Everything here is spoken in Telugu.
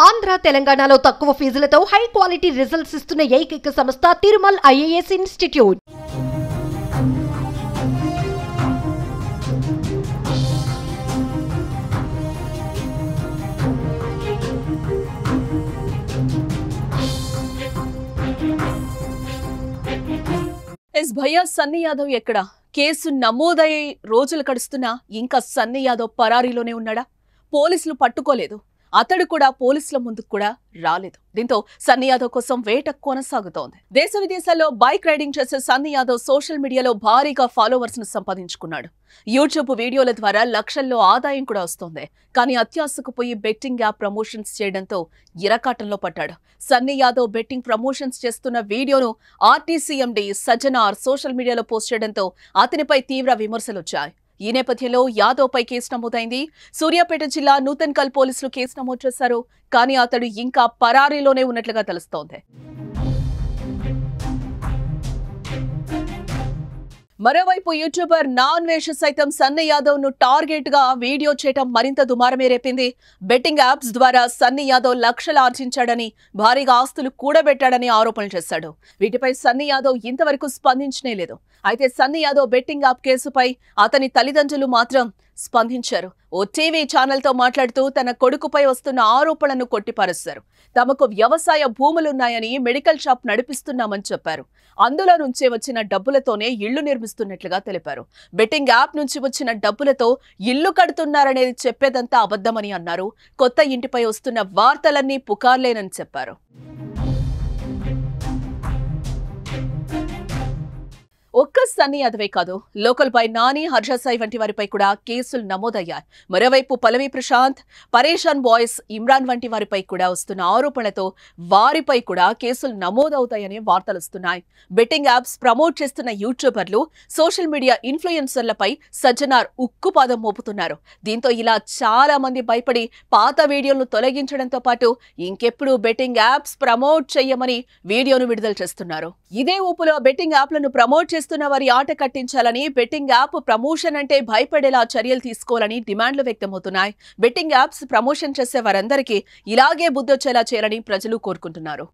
ఆంధ్ర తెలంగాణలో తక్కువ ఫీజులతో హై క్వాలిటీ రిజల్ట్స్ ఇస్తున్న ఏకైక సంస్థ తిరుమల్ ఐఏఎస్ ఇన్స్టిట్యూట్. భయ్యా సన్నీ యాదవ్ ఎక్కడ? కేసు నమోదయ్యే రోజులు గడుస్తున్నా ఇంకా సన్నీ యాదవ్ పరారీలోనే ఉన్నాడా? పోలీసులు పట్టుకోలేదు. అతడు కూడా పోలీసుల ముందుకు కూడా రాలేదు. దీంతో సన్నీ యాదవ్ కోసం వేట కొనసాగుతోంది. దేశ విదేశాల్లో బైక్ రైడింగ్ చేసే సన్నీ యాదవ్ సోషల్ మీడియాలో భారీగా ఫాలోవర్స్ ను సంపాదించుకున్నాడు. యూట్యూబ్ వీడియోల ద్వారా లక్షల్లో ఆదాయం కూడా వస్తోంది. కానీ అత్యాశకు పోయి బెట్టింగ్ యాప్ ప్రమోషన్స్ చేయడంతో ఇరకాటంలో పడ్డాడు. సన్నీ యాదవ్ బెట్టింగ్ ప్రమోషన్స్ చేస్తున్న వీడియోను ఆర్టీసీ ఎండీ సజ్జనార్ సోషల్ మీడియాలో పోస్ట్ చేయడంతో అతనిపై తీవ్ర విమర్శలు వచ్చాయి. ఈ నేపథ్యంలో యాదవ్ పై కేసు నమోదైంది. సూర్యాపేట జిల్లా నూతన్కల్ పోలీసులు కేసు నమోదు చేశారు. కానీ అతడు ఇంకా పరారీలోనే ఉన్నట్లుగా తెలుస్తోంది. మరోవైపు యూట్యూబర్ నాన్వేష్ సైతం సన్నీ యాదవ్ ను టార్గెట్ గా వీడియో చేయడం మరింత దుమారమే రేపింది. బెట్టింగ్ యాప్స్ ద్వారా సన్నీ యాదవ్ లక్షలు ఆర్జించాడని, భారీగా ఆస్తులు కూడబెట్టాడని ఆరోపణలు చేశాడు. వీటిపై సన్నీ యాదవ్ ఇంతవరకు స్పందించనే లేదు. అయితే సన్నీ యాదవ్ బెట్టింగ్ యాప్ కేసుపై అతని తల్లిదండ్రులు మాత్రం స్పందించారు. ఓ టీవీ ఛానల్ తో మాట్లాడుతూ తన కొడుకుపై వస్తున్న ఆరోపణలను కొట్టిపారేశారు. తమకు వ్యవసాయ భూములున్నాయని, మెడికల్ షాప్ నడిపిస్తున్నామని చెప్పారు. అందులో నుంచే వచ్చిన డబ్బులతోనే ఇళ్లు నిర్మిస్తున్నట్లుగా తెలిపారు. బెట్టింగ్ యాప్ నుంచి వచ్చిన డబ్బులతో ఇల్లు కడుతున్నారనేది చెప్పేదంతా అబద్ధమని అన్నారు. కొత్త ఇంటిపై వస్తున్న వార్తలన్నీ పుకార్లేనని చెప్పారు. ఒక్క సన్నీ యాదవే కాదు, లోకల్ బాయ్ నాని, హర్ష సాయి వంటి వారిపై కూడా కేసులు నమోదయ్యాయి. మరోవైపు పల్లవి ప్రశాంత్, పరేషాన్ బాయ్స్, ఇమ్రాన్ వంటి వారిపై కూడా వస్తున్న ఆరోపణలతో వారిపై కూడా కేసులు నమోదవుతాయని వార్తలు వస్తున్నాయి. బెట్టింగ్ యాప్స్ ప్రమోట్ చేస్తున్న యూట్యూబర్లు, సోషల్ మీడియా ఇన్ఫ్లుయెన్సర్లపై సజ్జనార్ ఉక్కుపాదం మోపుతున్నారు. దీంతో ఇలా చాలా మంది భయపడి పాత వీడియోలను తొలగించడంతో పాటు ఇంకెప్పుడు బెట్టింగ్ యాప్స్ ప్రమోట్ చేయమని వీడియోను విడుదల చేస్తున్నారు. ఇదే ఊపులో బెట్టింగ్ యాప్లను ప్రమోట్ చేస్తున్న వారి ఆట కట్టించాలని, బెట్టింగ్ యాప్ ప్రమోషన్ అంటే భయపడేలా చర్యలు తీసుకోవాలని డిమాండ్లు వ్యక్తమవుతున్నాయి. బెట్టింగ్ యాప్స్ ప్రమోషన్ చేసే వారందరికీ ఇలాగే బుద్ధొచ్చేలా చేయాలని ప్రజలు కోరుకుంటున్నారు.